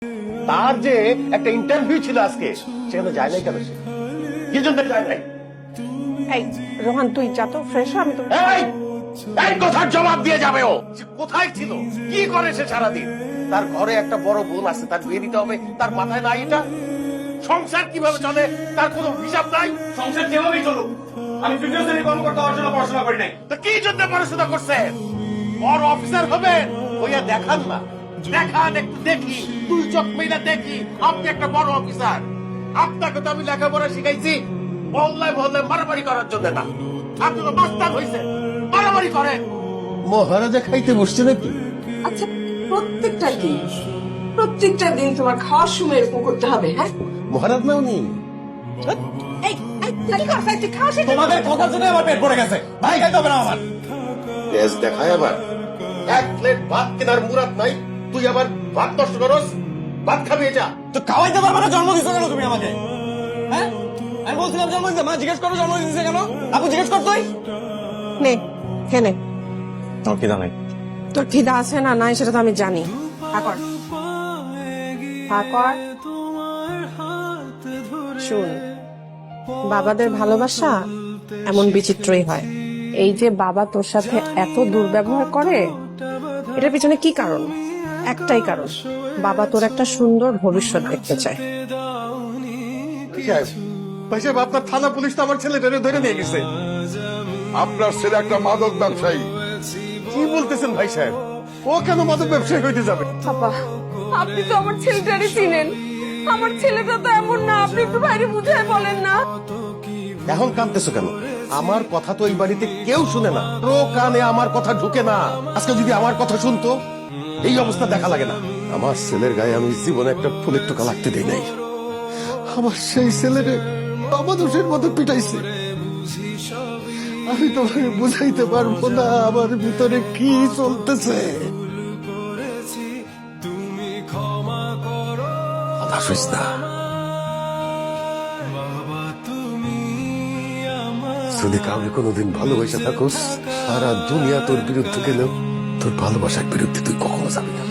তার যে একটা ইন্টারভিউ ছিল আজকে, সেখানে যায় নাই কেন? কি জন্য যায় নাই? এই রোহান, তুই যা তো ফ্রেশ হ, আমি তো এই কথার জবাব দিয়ে যাবে ও। সে কোথায় ছিল, কি করে সে সারাদিন? তার ঘরে একটা বড় বোন আছে, তার বিয়ে দিতে হবে, তার মাথায় নাই এটা? সংসার কিভাবে চলে তার কোনো হিসাব নাই। সংসার যেভাবেই চলুক, আমি তৃতীয় শ্রেণীর কর্মকর্তা হওয়ার জন্য পড়াশোনা করি নাই। তো কি জন্য পড়াশোনা করছেন? বড় অফিসার হবেন, ওইয়া দেখান না, দেখান একটু দেখি, দুই চোখ মেলা দেখি আপনি একটা বড় অফিসার। আপনাকে তো আমি লেখাপড়া শিখাইছি মহল্লায় মহল্লায় মারামারি করার জন্য না। আপনি তো মাস্টার হয়েছেন, মারামারি করেন। মহারাজা খাইতে বসছে নাকি? আচ্ছা, প্রত্যেকটা দিন তোমার খাওয়ার সময় এরকম করতে হবে? হ্যাঁ, মহারাজ না উনি। এই কি করছ? তুই খাওয়া শেষ? তোমাদের কথার জন্য আমার পেট ভরে গেছে, ভাই খাইতে হবে না আমার। তেজ দেখায় আবার, এক প্লেট ভাত কেনার মুরাদ নাই, তুই আবার ভাত নষ্ট করস। ভাত খাবি যা। তো খাওয়াইতে পারবে না, জন্ম দিছো কেন তুমি আমাকে? হ্যাঁ, আমি বলছিলাম জন্ম দিতে, মা জিজ্ঞেস করো জন্ম দিতে কেন? আপু জিজ্ঞেস করতোই। নে খেনে। তোর কি জানাই? তোর খিদা আছে না নাই সেটা তো আমি জানি। থাকর থাকর। শুন, বাবাদের ভালোবাসা এমন বিচিত্রই হয়। এই যে বাবা তোর সাথে এত দুর্ব্যবহার করে, এটার পিছনে কি কারণ? একটাই কারণ, বাবা তোর একটা সুন্দর ভবিষ্যৎ দেখতে চায়। ভাই সাহেব, আপনার থানা পুলিশ তো আমার ছেলেটারে ধরে নিয়ে গেছে। আপনার ছেলে একটা মাদক ব্যবসায়ী। কি বলতেছেন ভাই সাহেব? ও কেন মাদক ব্যবসায়ী হইতে যাবে? বাবা, আপনি তো আমার ছেলেটারে চিনেন, আমার ছেলেটা তো এমন না, আপনি একটু বাইরে বুঝায় বলেন না। এখন কাঁদতেছো কেন? আমার কথা তো এই বাড়িতে কেউ শুনে না, ও কানে আমার কথা ঢুকে না। আজকে যদি আমার কথা শুনতো, এই অবস্থা দেখা লাগে না। আমার ছেলের গায়ে আমি জীবনে একটা ফুলের টোকা লাগতে দেই নাই। আমার সেই ছেলেরে অমানুষের মতো পিটাইছে। আমি তোমাকে বুঝাইতে পারবো না আমার ভিতরে কি চলতেছে। হতাশ হইস না। যদি কাউকে কোনোদিন ভালোবাসা থাকোস, সারা দুনিয়া তোর বিরুদ্ধে গেলেও তোর ভালোবাসার বিরুদ্ধে তুই কখনো যাবি না।